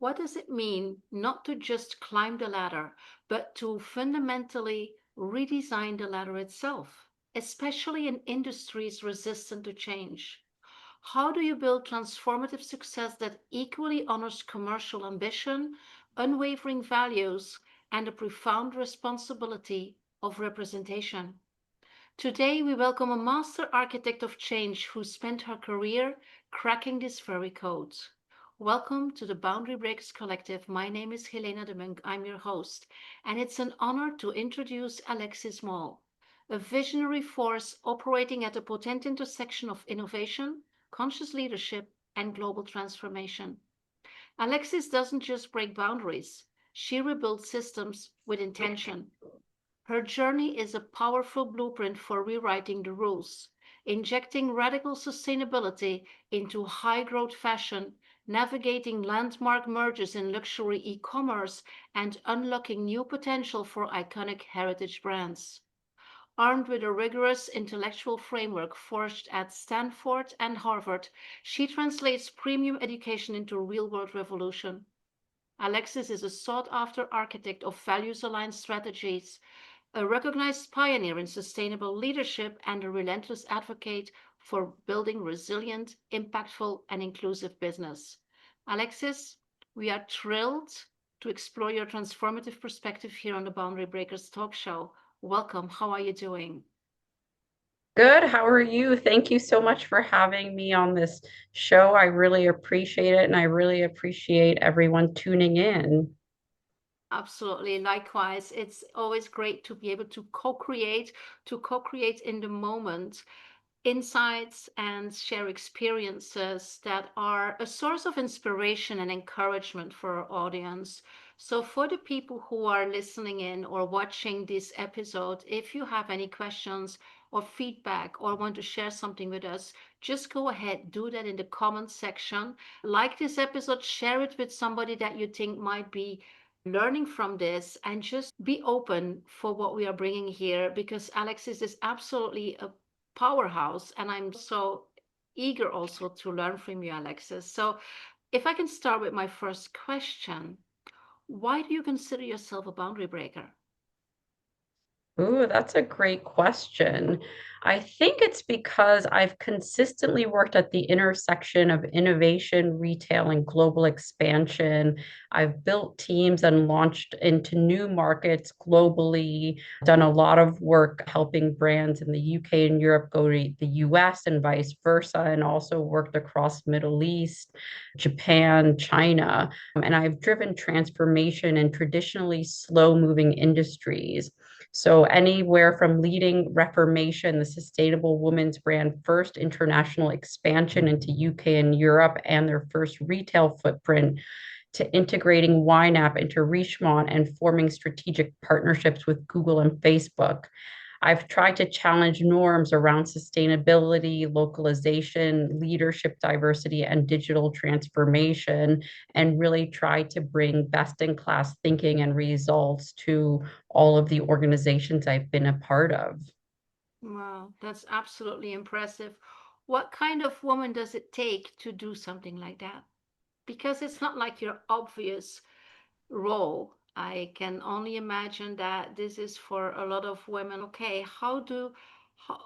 What does it mean not to just climb the ladder, but to fundamentally redesign the ladder itself, especially in industries resistant to change? How do you build transformative success that equally honors commercial ambition, unwavering values, and a profound responsibility of representation? Today, we welcome a master architect of change who spent her career cracking this very code. Welcome to the Boundary Breakers Collective. My name is Helena Demuynck. I'm your host, and it's an honor to introduce Alexis Maule, a visionary force operating at a potent intersection of innovation, conscious leadership, and global transformation. Alexis doesn't just break boundaries, she rebuilds systems with intention. Her journey is a powerful blueprint for rewriting the rules, injecting radical sustainability into high growth fashion, navigating landmark mergers in luxury e commerce, and unlocking new potential for iconic heritage brands. Armed with a rigorous intellectual framework forged at Stanford and Harvard, she translates premium education into real world revolution. Alexis is a sought after architect of values aligned strategies, a recognized pioneer in sustainable leadership, and a relentless advocate for building resilient, impactful, and inclusive business. Alexis, we are thrilled to explore your transformative perspective here on the Boundary Breakers talk show. Welcome. How are you doing? Good. How are you? Thank you so much for having me on this show. I really appreciate it, and I really appreciate everyone tuning in. Absolutely. Likewise, it's always great to be able to co-create in the moment insights and share experiences that are a source of inspiration and encouragement for our audience. So, for the people who are listening in or watching this episode, if you have any questions or feedback or want to share something with us, just go ahead, do that in the comments section. Like this episode, share it with somebody that you think might be learning from this, and just be open for what we are bringing here, because Alexis is absolutely a powerhouse, and I'm so eager also to learn from you, Alexis. So, if I can start with my first question, why do you consider yourself a boundary breaker? Ooh, that's a great question. I think it's because I've consistently worked at the intersection of innovation, retail, and global expansion. I've built teams and launched into new markets globally, done a lot of work helping brands in the UK and Europe go to the US and vice versa, and also worked across Middle East, Japan, China. And I've driven transformation in traditionally slow-moving industries. So, anywhere from leading Reformation, the sustainable women's brand first international expansion into UK and Europe and their first retail footprint, to integrating YNAB into Richemont and forming strategic partnerships with Google and Facebook. I've tried to challenge norms around sustainability, localization, leadership diversity, and digital transformation, and really try to bring best in class thinking and results to all of the organizations I've been a part of. Wow, that's absolutely impressive. What kind of woman does it take to do something like that? Because it's not like your obvious role. I can only imagine that this is for a lot of women. Okay,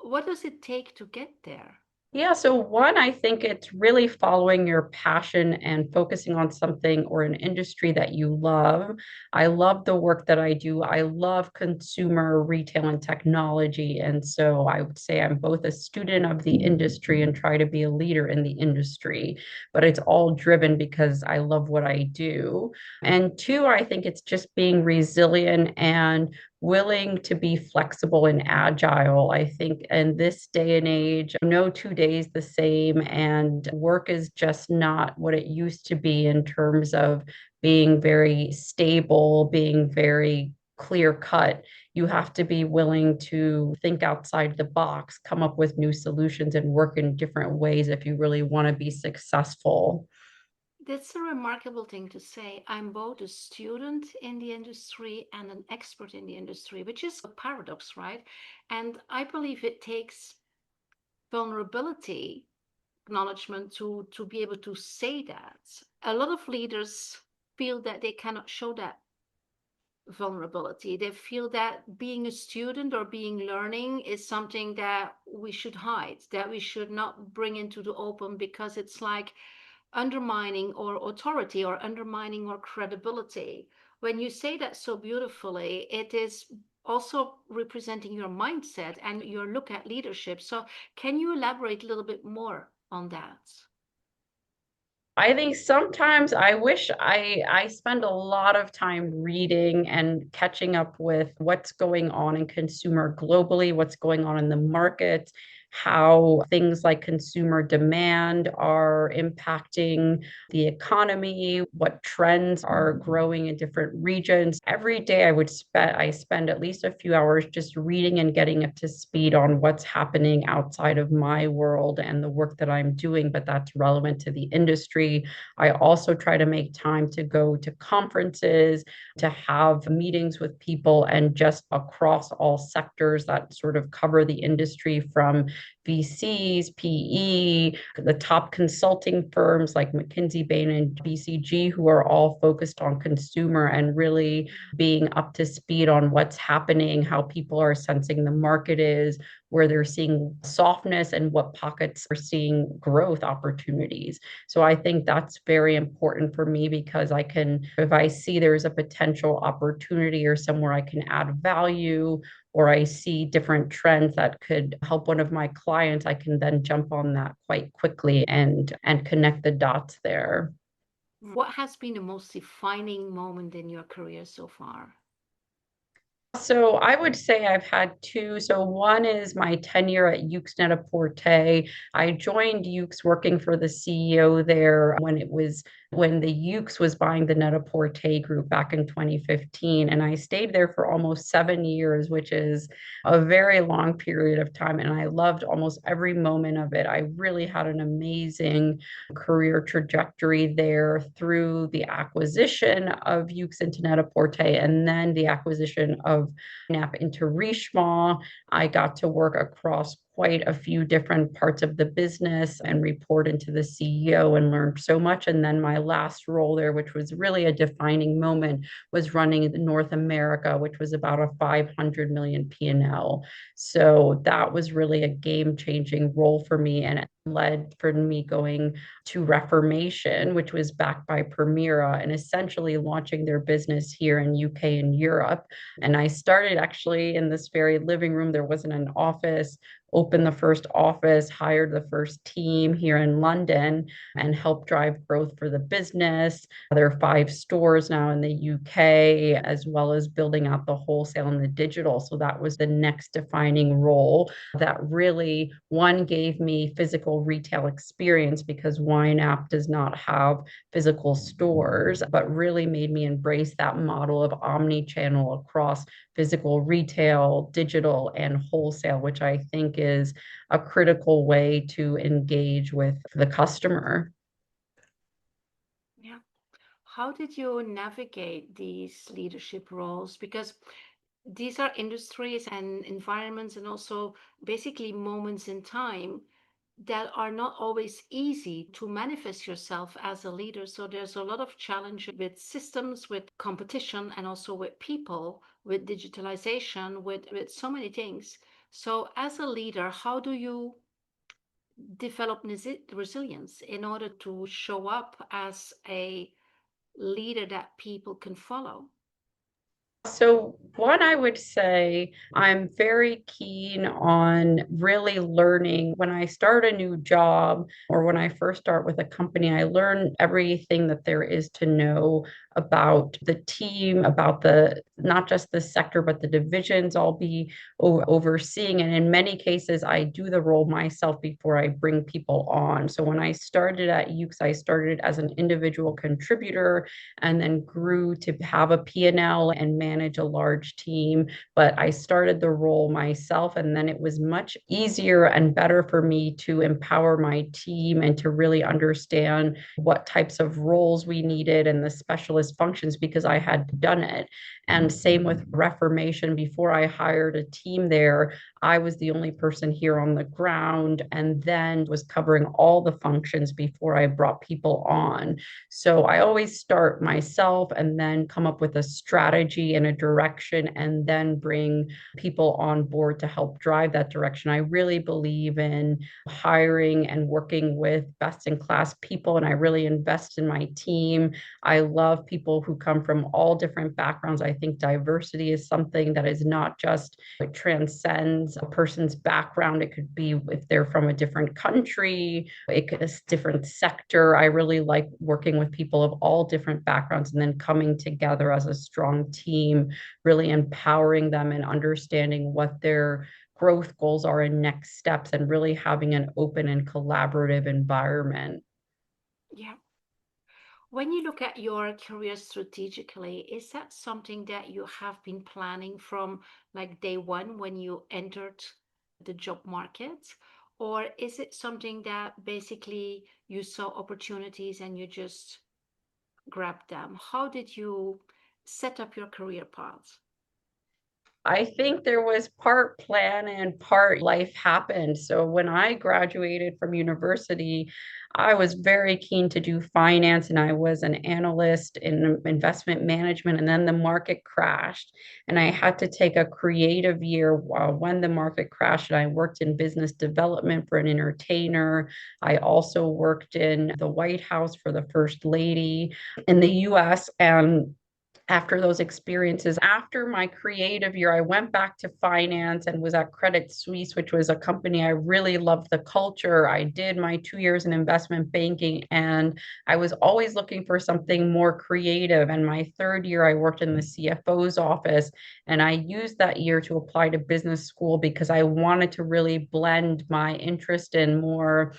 what does it take to get there? Yeah, so one, I think it's really following your passion and focusing on something or an industry that you love. I love the work that I do. I love consumer retail and technology. And so I would say I'm both a student of the industry and try to be a leader in the industry, but it's all driven because I love what I do. And two, I think it's just being resilient and willing to be flexible and agile. I think in this day and age, no 2 days the same, and work is just not what it used to be in terms of being very stable, being very clear cut. You have to be willing to think outside the box, come up with new solutions, and work in different ways if you really want to be successful. That's a remarkable thing to say. I'm both a student in the industry and an expert in the industry, which is a paradox, right? And I believe it takes vulnerability, acknowledgement to be able to say that. A lot of leaders feel that they cannot show that vulnerability. They feel that being a student or being learning is something that we should hide, that we should not bring into the open because it's like undermining our authority or undermining our credibility. When you say that so beautifully, it is also representing your mindset and your look at leadership. So, can you elaborate a little bit more on that? I think sometimes I wish I spend a lot of time reading and catching up with what's going on in consumer globally, what's going on in the markets, how things like consumer demand are impacting the economy, what trends are growing in different regions. Every day I spend at least a few hours just reading and getting up to speed on what's happening outside of my world and the work that I'm doing, but that's relevant to the industry. I also try to make time to go to conferences, to have meetings with people and just across all sectors that sort of cover the industry from VCs, PE, the top consulting firms like McKinsey, Bain, and BCG, who are all focused on consumer and really being up to speed on what's happening, how people are sensing the market is, where they're seeing softness, and what pockets are seeing growth opportunities. So I think that's very important for me because I can, if I see there's a potential opportunity or somewhere I can add value, or I see different trends that could help one of my clients, I can then jump on that quite quickly and connect the dots there. What has been the most defining moment in your career so far? So I would say I've had two. So one is my tenure at Yoox Net-a-Porter. I joined Yoox working for the CEO there when the Yoox was buying the Net-a-Porter group back in 2015. And I stayed there for almost 7 years, which is a very long period of time. And I loved almost every moment of it. I really had an amazing career trajectory there through the acquisition of Yoox into Net-a-Porter and then the acquisition of NAP into Richemont. I got to work across quite a few different parts of the business and report into the CEO and learned so much. And then my last role there, which was really a defining moment, was running North America, which was about a 500 million P&L. So that was really a game-changing role for me, and it led for me going to Reformation, which was backed by Permira and essentially launching their business here in UK and Europe. And I started actually in this very living room. There wasn't an office, opened the first office, hired the first team here in London, and helped drive growth for the business. There are 5 stores now in the UK, as well as building out the wholesale and the digital. So that was the next defining role that really, one, gave me physical retail experience because YNAP does not have physical stores, but really made me embrace that model of omni-channel across physical retail, digital, and wholesale, which I think is a critical way to engage with the customer. Yeah. How did you navigate these leadership roles? Because these are industries and environments and also basically moments in time that are not always easy to manifest yourself as a leader. So there's a lot of challenge with systems, with competition, and also with people, with digitalization, with so many things. So as a leader, how do you develop resilience in order to show up as a leader that people can follow? So, one, I would say I'm very keen on really learning when I start a new job or when I first start with a company. I learn everything that there is to know about the team, about the not just the sector, but the divisions I'll be overseeing. And in many cases, I do the role myself before I bring people on. So, when I started at Yoox, I started as an individual contributor and then grew to have a P&L and manage a large team. But I started the role myself, and then it was much easier and better for me to empower my team and to really understand what types of roles we needed and the specialist functions because I had done it. And same with Reformation. Before I hired a team there, I was the only person here on the ground and then was covering all the functions before I brought people on. So I always start myself and then come up with a strategy and a direction and then bring people on board to help drive that direction. I really believe in hiring and working with best in class people, and I really invest in my team. I love people who come from all different backgrounds. I think diversity is something that is not just, it transcends a person's background. It could be if they're from a different country, it could be a different sector. I really like working with people of all different backgrounds and then coming together as a strong team, really empowering them and understanding what their growth goals are and next steps, and really having an open and collaborative environment. Yeah. When you look at your career strategically, is that something that you have been planning from like day one when you entered the job market? Or is it something that basically you saw opportunities and you just grabbed them? How did you set up your career path? I think there was part plan and part life happened. So when I graduated from university, I was very keen to do finance and I was an analyst in investment management. And then the market crashed, and I had to take a creative year when the market crashed. And I worked in business development for an entertainer. I also worked in the White House for the First Lady in the US. And after those experiences, after my creative year, I went back to finance and was at Credit Suisse, which was a company I really loved the culture. I did my 2 years in investment banking, and I was always looking for something more creative. And my third year, I worked in the CFO's office, and I used that year to apply to business school because I wanted to really blend my interest in more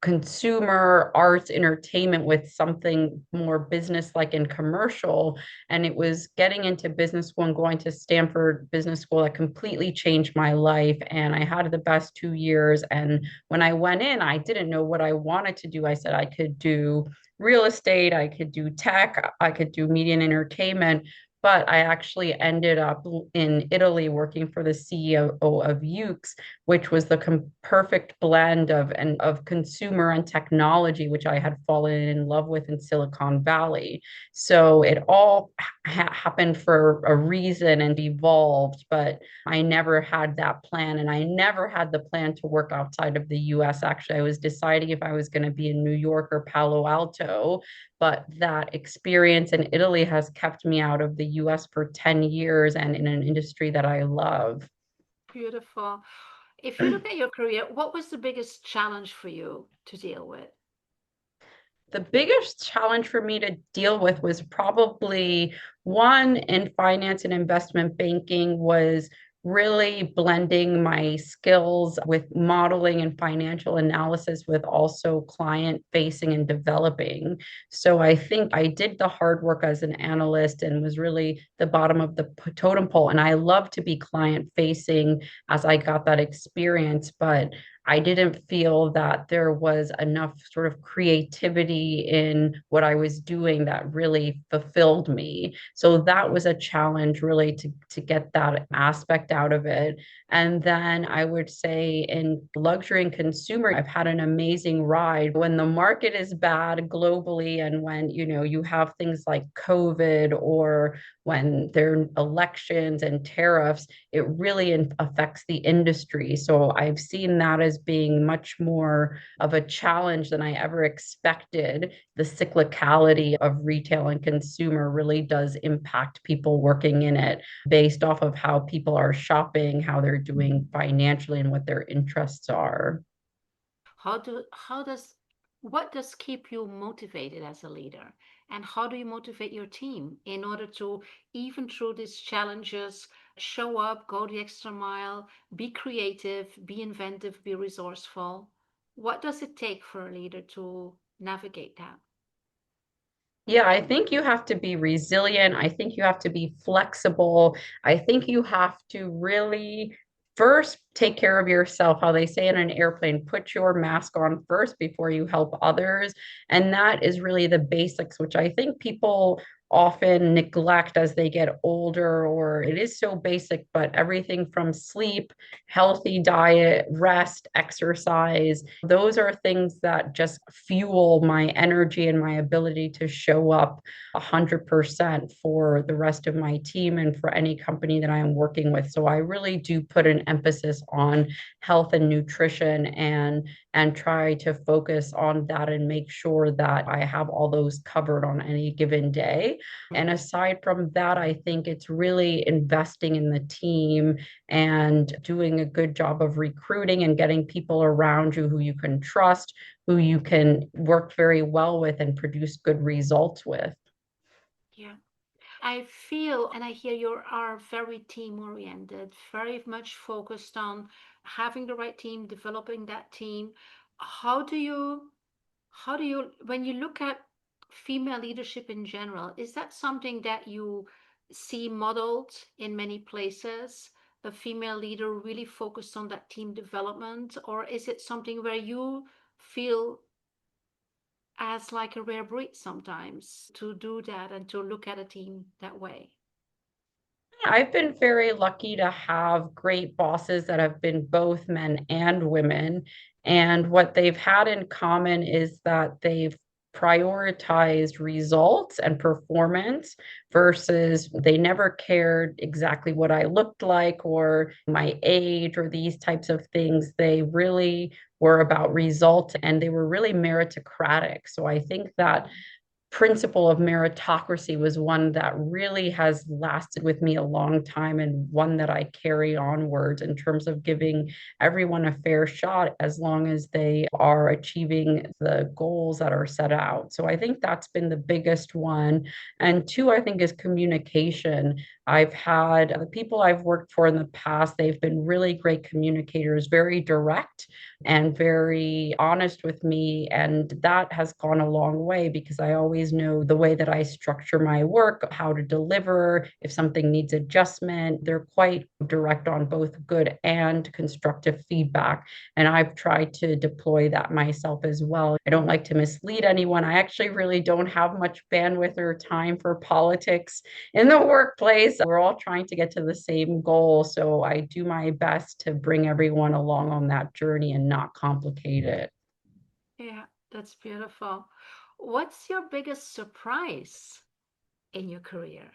consumer arts entertainment with something more business like and commercial. And it was getting into business school and going to Stanford Business School that completely changed my life, and I had the best 2 years. And when I went in, I didn't know what I wanted to do. I said I could do real estate, I could do tech, I could do media and entertainment, but I actually ended up in Italy working for the CEO of Ukes, which was the perfect blend of consumer and technology, which I had fallen in love with in Silicon Valley. So it all happened for a reason and evolved, but I never had that plan, and I never had the plan to work outside of the US. Actually, I was deciding if I was going to be in New York or Palo Alto, but that experience in Italy has kept me out of the US for 10 years and in an industry that I love. Beautiful. If you look at your career, what was the biggest challenge for you to deal with? The biggest challenge for me to deal with was probably one in finance and investment banking was really blending my skills with modeling and financial analysis with also client facing and developing. So I think I did the hard work as an analyst and was really the bottom of the totem pole. And I love to be client facing as I got that experience, but I didn't feel that there was enough sort of creativity in what I was doing that really fulfilled me. So that was a challenge really to get that aspect out of it. And then I would say in luxury and consumer, I've had an amazing ride. When the market is bad globally and when, you have things like COVID or when there are elections and tariffs, it really affects the industry. So I've seen that as being much more of a challenge than I ever expected. The cyclicality of retail and consumer really does impact people working in it based off of how people are shopping, how they're doing financially, and what their interests are. How does what does keep you motivated as a leader? And how do you motivate your team in order to, even through these challenges, show up, go the extra mile, be creative, be inventive, be resourceful? What does it take for a leader to navigate that? Yeah, I think you have to be resilient. I think you have to be flexible. I think you have to really first take care of yourself. How they say in an airplane, put your mask on first before you help others. And that is really the basics, which I think people often neglect as they get older, or it is so basic, but everything from sleep, healthy diet, rest, exercise, those are things that just fuel my energy and my ability to show up 100% for the rest of my team and for any company that I am working with. So I really do put an emphasis on health and nutrition and try to focus on that and make sure that I have all those covered on any given day. And Mhm. aside from that, I think it's really investing in the team and doing a good job of recruiting and getting people around you who you can trust, who you can work very well with and produce good results with. Yeah. I feel and I hear you are very team oriented, very much focused on having the right team, developing that team. How do you, when you look at female leadership in general, is that something that you see modeled in many places? A female leader really focused on that team development, or is it something where you feel as like a rare breed sometimes to do that and to look at a team that way? I've been very lucky to have great bosses that have been both men and women. And what they've had in common is that they've prioritized results and performance versus they never cared exactly what I looked like or my age or these types of things. They really were about results and they were really meritocratic. So I think that principle of meritocracy was one that really has lasted with me a long time and one that I carry onwards in terms of giving everyone a fair shot as long as they are achieving the goals that are set out. So I think that's been the biggest one. And two, I think is communication. I've had the people I've worked for in the past, they've been really great communicators, very direct and very honest with me. And that has gone a long way because I always know the way that I structure my work, how to deliver, if something needs adjustment. They're quite direct on both good and constructive feedback. And I've tried to deploy that myself as well. I don't like to mislead anyone. I actually really don't have much bandwidth or time for politics in the workplace. We're all trying to get to the same goal. So I do my best to bring everyone along on that journey and not complicate it. Yeah, that's beautiful. What's your biggest surprise in your career?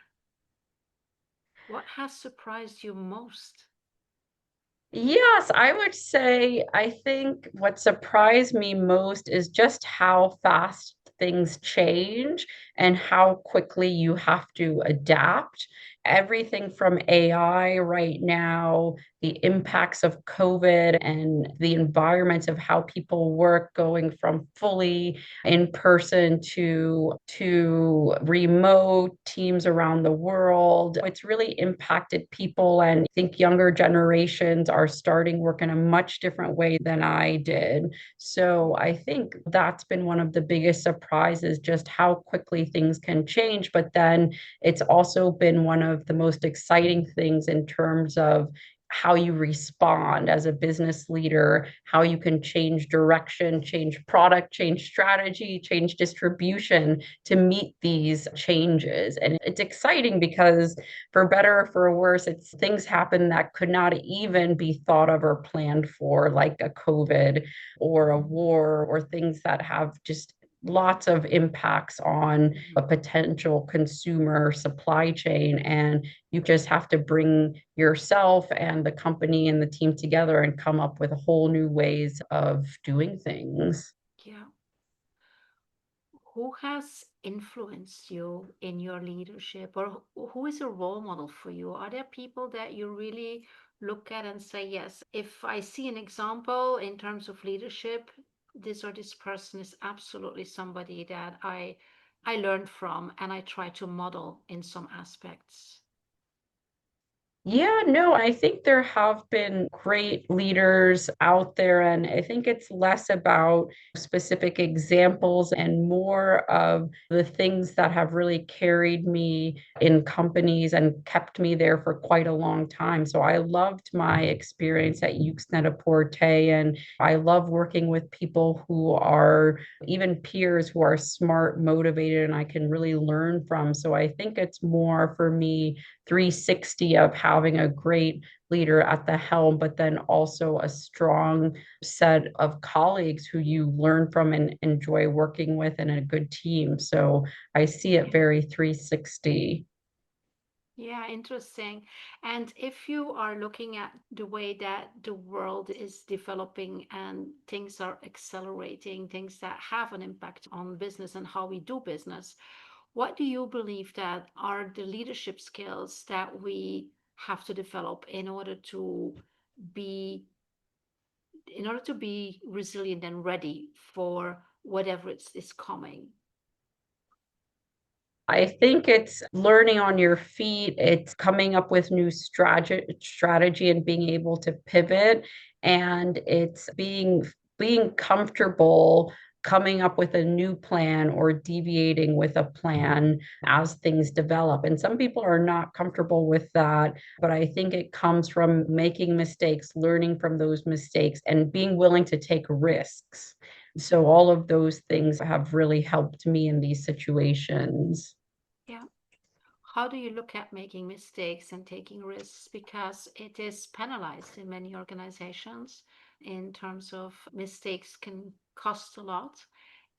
What has surprised you most? Yes, I would say I think what surprised me most is just how fast things change and how quickly you have to adapt. Everything from AI right now, the impacts of COVID and the environments of how people work going from fully in person to remote teams around the world. It's really impacted people, and I think younger generations are starting work in a much different way than I did. So I think that's been one of the biggest surprises, just how quickly things can change. But then it's also been one of the most exciting things in terms of how you respond as a business leader, how you can change direction, change product, change strategy, change distribution to meet these changes. And it's exciting because for better or for worse, it's things happen that could not even be thought of or planned for, like a COVID or a war or things that have just lots of impacts on a potential consumer supply chain. And you just have to bring yourself and the company and the team together and come up with whole new ways of doing things. Yeah. Who has influenced you in your leadership, or who is a role model for you? Are there people that you really look at and say, yes, if I see an example in terms of leadership, this or this person is absolutely somebody that I learned from and I try to model in some aspects? Yeah, no, I think there have been great leaders out there, and I think it's less about specific examples and more of the things that have really carried me in companies and kept me there for quite a long time. So I loved my experience at Yux Net-a-Porter, and I love working with people who are even peers who are smart, motivated, and I can really learn from. So I think it's more for me 360 of having a great leader at the helm, but then also a strong set of colleagues who you learn from and enjoy working with and a good team. So I see it very 360. Yeah, interesting. And if you are looking at the way that the world is developing and things are accelerating, things that have an impact on business and how we do business, what do you believe that are the leadership skills that we have to develop be in order to be resilient and ready for whatever is coming? I think it's learning on your feet. It's coming up with new strategy and being able to pivot. And it's being comfortable coming up with a new plan or deviating with a plan as things develop. And some people are not comfortable with that, but I think it comes from making mistakes, learning from those mistakes, and being willing to take risks. So all of those things have really helped me in these situations. Yeah. How do you look at making mistakes and taking risks? Because it is penalized in many organizations in terms of mistakes can cost a lot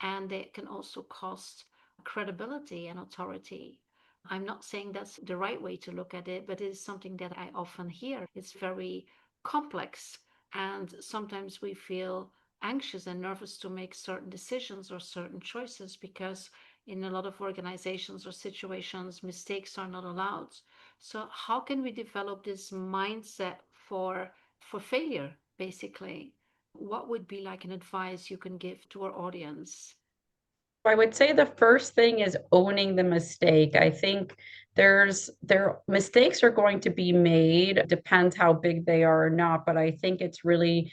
and they can also cost credibility and authority. I'm not saying that's the right way to look at it, but it is something that I often hear. It's very complex, and sometimes we feel anxious and nervous to make certain decisions or certain choices because in a lot of organizations or situations, mistakes are not allowed. So how can we develop this mindset for failure, basically? What would be like an advice you can give to our audience? I would say the first thing is owning the mistake. I think there mistakes are going to be made, depends how big they are or not, but I think it's really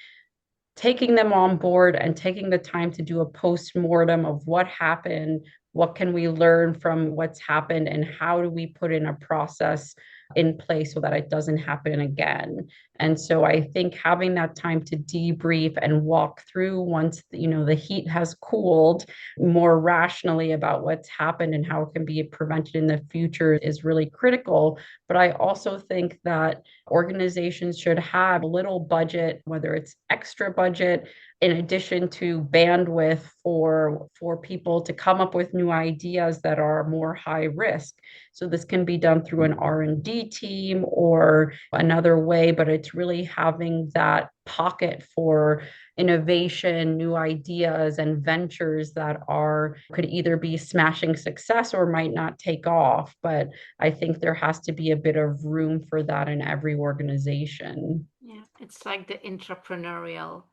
taking them on board and taking the time to do a post-mortem of what happened, what can we learn from what's happened, and how do we put in a process in place so that it doesn't happen again. And so I think having that time to debrief and walk through once the heat has cooled more rationally about what's happened and how it can be prevented in the future is really critical. But I also think that organizations should have a little budget, whether it's extra budget in addition to bandwidth for people to come up with new ideas that are more high risk. So this can be done through an R&D team or another way, but it's really having that pocket for innovation, new ideas, and ventures that are could either be smashing success or might not take off. But I think there has to be a bit of room for that in every organization. Yeah, it's like the entrepreneurial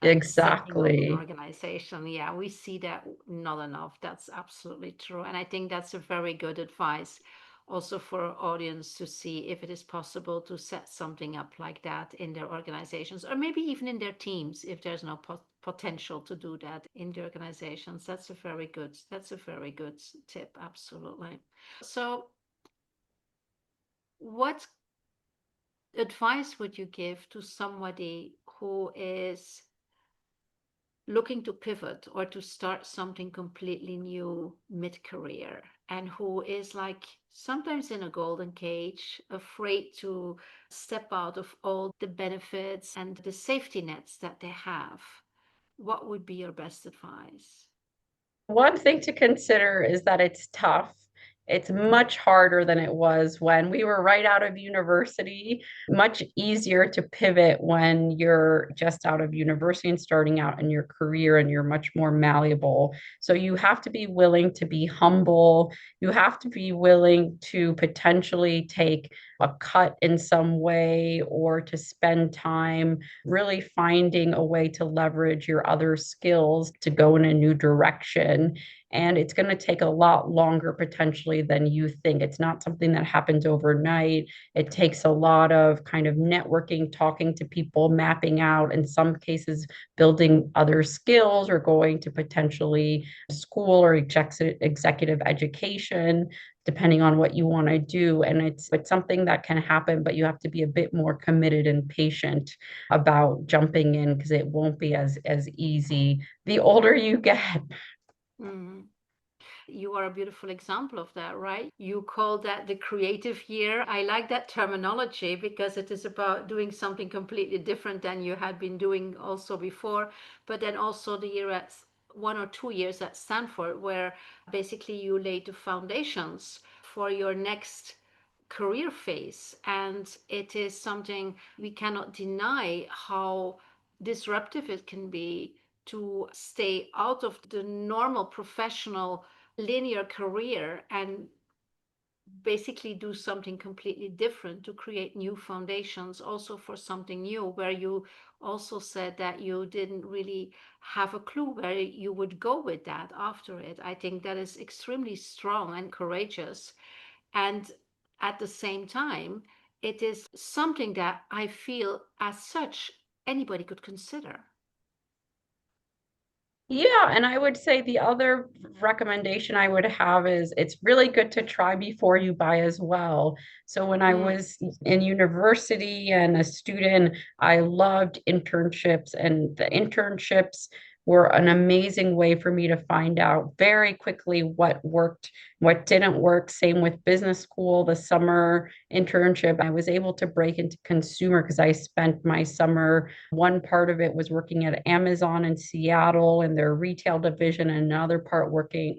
setting of an Exactly. organization. Yeah, we see that not enough. That's absolutely true. And I think that's a very good advice also for our audience to see if it is possible to set something up like that in their organizations or maybe even in their teams if there's no potential to do that in the organizations. That's a very good tip. Absolutely. So what advice would you give to somebody who is looking to pivot or to start something completely new mid-career and who is like sometimes in a golden cage, afraid to step out of all the benefits and the safety nets that they have? What would be your best advice? One thing to consider is that it's tough. It's much harder than it was when we were right out of university, much easier to pivot when you're just out of university and starting out in your career and you're much more malleable. So you have to be willing to be humble. You have to be willing to potentially take a cut in some way or to spend time really finding a way to leverage your other skills to go in a new direction. And it's going to take a lot longer potentially than you think. It's not something that happens overnight. It takes a lot of kind of networking, talking to people, mapping out, in some cases, building other skills or going to potentially school or executive education, depending on what you want to do. And it's something that can happen, but you have to be a bit more committed and patient about jumping in because it won't be as easy the older you get. Mm. You are a beautiful example of that, right? You call that the creative year. I like that terminology because it is about doing something completely different than you had been doing also before. But then also the year at 1 or 2 years at Stanford, where basically you laid the foundations for your next career phase. And it is something we cannot deny how disruptive it can be to stay out of the normal professional linear career and basically do something completely different to create new foundations also for something new, where you also said that you didn't really have a clue where you would go with that after it. I think that is extremely strong and courageous. And at the same time, it is something that I feel as such anybody could consider. Yeah, and I would say the other recommendation I would have is it's really good to try before you buy as well. So when I Mm, was in university and a student, I loved internships, and the internships were an amazing way for me to find out very quickly what worked, what didn't work. Same with business school, the summer internship. I was able to break into consumer because I spent my summer, one part of it was working at Amazon in Seattle in their retail division, and another part working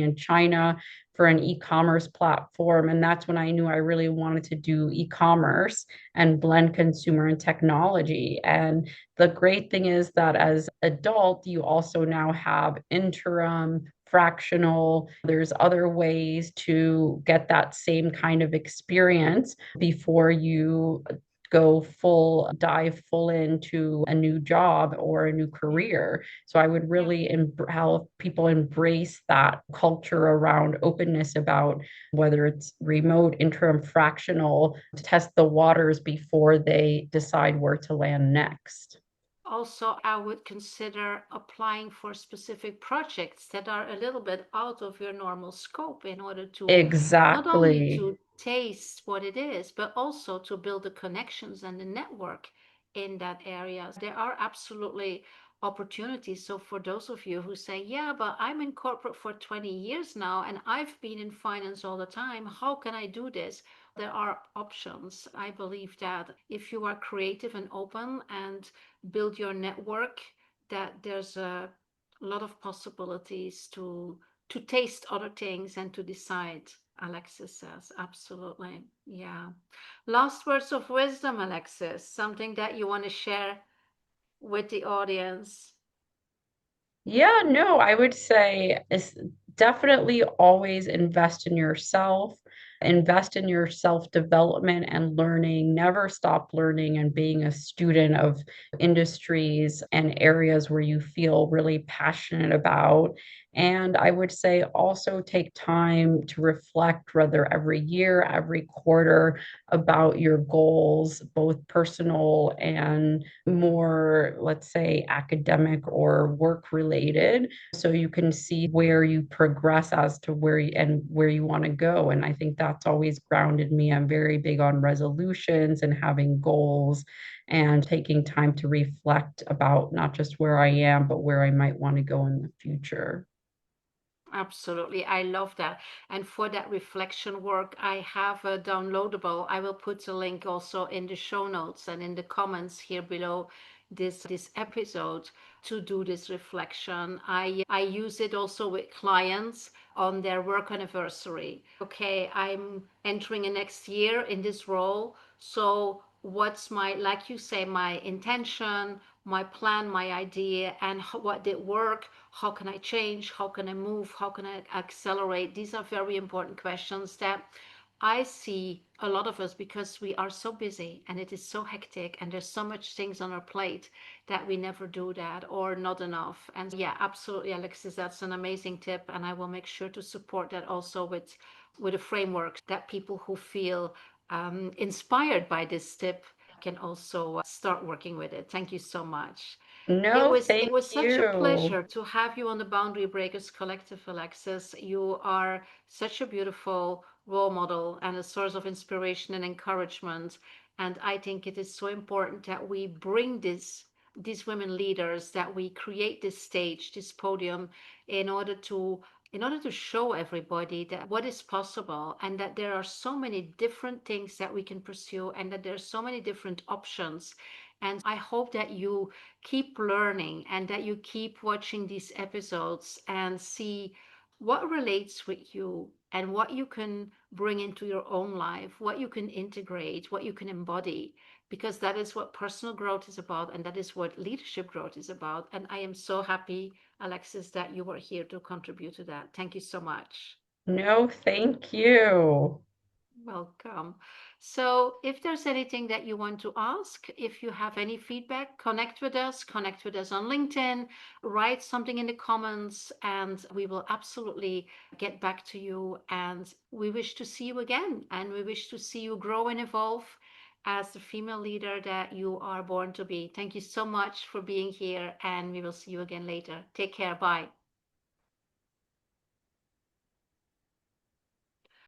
in China for an e-commerce platform. And that's when I knew I really wanted to do e-commerce and blend consumer and technology. And the great thing is that as adult, you also now have interim, fractional, there's other ways to get that same kind of experience before you go full dive full into a new job or a new mm, career. So I would yeah. really help people embrace that culture around openness about whether it's remote, interim, fractional, to test the waters before they decide where to land next. Also, I would consider applying for specific projects that are a little bit out of your normal scope in order to not only Exactly. to taste what it is, but also to build the connections and the network in that area. There are absolutely opportunities. So for those of you who say, yeah, but I'm in corporate for 20 years now and I've been in finance all the time, how can I do this? There are options. I believe that if you are creative and open and build your network, that there's a lot of possibilities to taste other things and to decide. Alexis says absolutely, yeah. Last words of wisdom, Alexis, something that you want to share with the audience. Yeah, no, I would say is definitely always invest in your self development and learning, never stop learning and being a student of industries and areas where you feel really passionate about. And I would say also take time to reflect, whether every year, every quarter, about your goals, both personal and more, let's say, academic or work related, so you can see where you progress as to where you want to go. And I think that's always grounded me. I'm very big on resolutions and having goals and taking time to reflect about not just where I am, but where I might want to go in the future. Absolutely. I love that. And for that reflection work, I have a downloadable. I will put a link also in the show notes and in the comments here below this episode to do this reflection. I use it also with clients on their work anniversary. Okay, I'm entering a next year in this role. So what's my, like you say, my intention, my plan, my idea, and what did work? How can I change? How can I move? How can I accelerate? These are very important questions that I see a lot of us because we are so busy and it is so hectic and there's so much things on our plate that we never do that or not enough. And yeah, absolutely, Alexis, that's an amazing tip, and I will make sure to support that also with a framework that people who feel inspired by this tip can also start working with it. Thank you so much. It No, was thank it was such a you. pleasure to have you on the Boundary Breakers Collective, Alexis. You are such a beautiful role model and a source of inspiration and encouragement. And I think it is so important that we bring these women leaders, that we create this stage, this podium, in order to show everybody that what is possible and that there are so many different things that we can pursue and that there's so many different options. And I hope that you keep learning and that you keep watching these episodes and see what relates with you and what you can bring into your own life, what you can integrate, what you can embody, because that is what personal growth is about and that is what leadership growth is about. And I am so happy, Alexis, that you were here to contribute to that. Thank you so much. No, thank you. Welcome. So, if there's anything that you want to ask, if you have any feedback, connect with us on LinkedIn, write something in the comments, and we will absolutely get back to you. And we wish to see you again, and we wish to see you grow and evolve as the female leader that you are born to be. Thank you so much for being here, and we will see you again later. Take care. Bye.